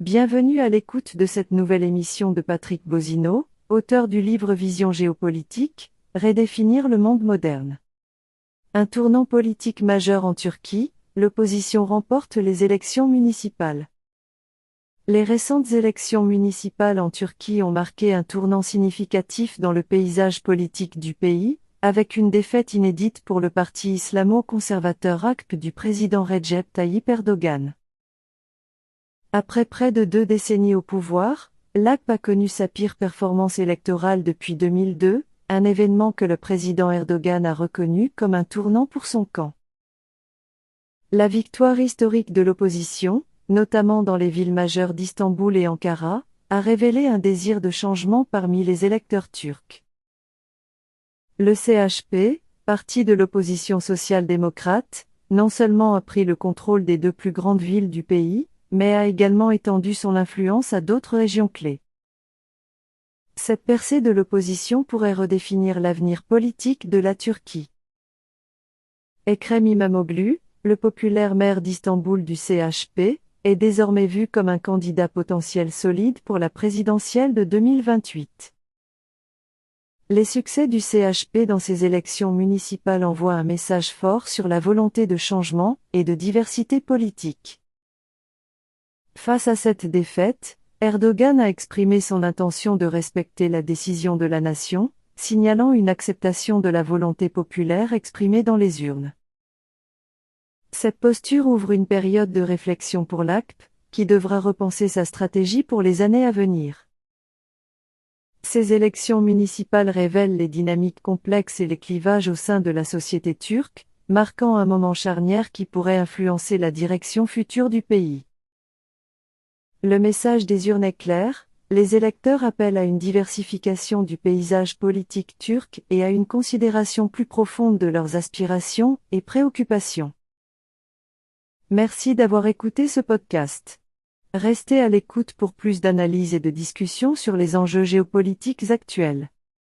Bienvenue à l'écoute de cette nouvelle émission de Patrick Bozino, auteur du livre Vision géopolitique, Redéfinir le monde moderne. Un tournant politique majeur en Turquie, l'opposition remporte les élections municipales. Les récentes élections municipales en Turquie ont marqué un tournant significatif dans le paysage politique du pays, avec une défaite inédite pour le parti islamo-conservateur AKP du président Recep Tayyip Erdogan. Après près de 2 décennies au pouvoir, l'AKP a connu sa pire performance électorale depuis 2002, un événement que le président Erdogan a reconnu comme un tournant pour son camp. La victoire historique de l'opposition, notamment dans les villes majeures d'Istanbul et Ankara, a révélé un désir de changement parmi les électeurs turcs. Le CHP, parti de l'opposition social-démocrate, non seulement a pris le contrôle des 2 plus grandes villes du pays, mais a également étendu son influence à d'autres régions clés. Cette percée de l'opposition pourrait redéfinir l'avenir politique de la Turquie. Ekrem İmamoğlu, le populaire maire d'Istanbul du CHP, est désormais vu comme un candidat potentiel solide pour la présidentielle de 2028. Les succès du CHP dans ces élections municipales envoient un message fort sur la volonté de changement et de diversité politique. Face à cette défaite, Erdogan a exprimé son intention de respecter la décision de la nation, signalant une acceptation de la volonté populaire exprimée dans les urnes. Cette posture ouvre une période de réflexion pour l'AKP, qui devra repenser sa stratégie pour les années à venir. Ces élections municipales révèlent les dynamiques complexes et les clivages au sein de la société turque, marquant un moment charnière qui pourrait influencer la direction future du pays. Le message des urnes est clair, les électeurs appellent à une diversification du paysage politique turc et à une considération plus profonde de leurs aspirations et préoccupations. Merci d'avoir écouté ce podcast. Restez à l'écoute pour plus d'analyses et de discussions sur les enjeux géopolitiques actuels.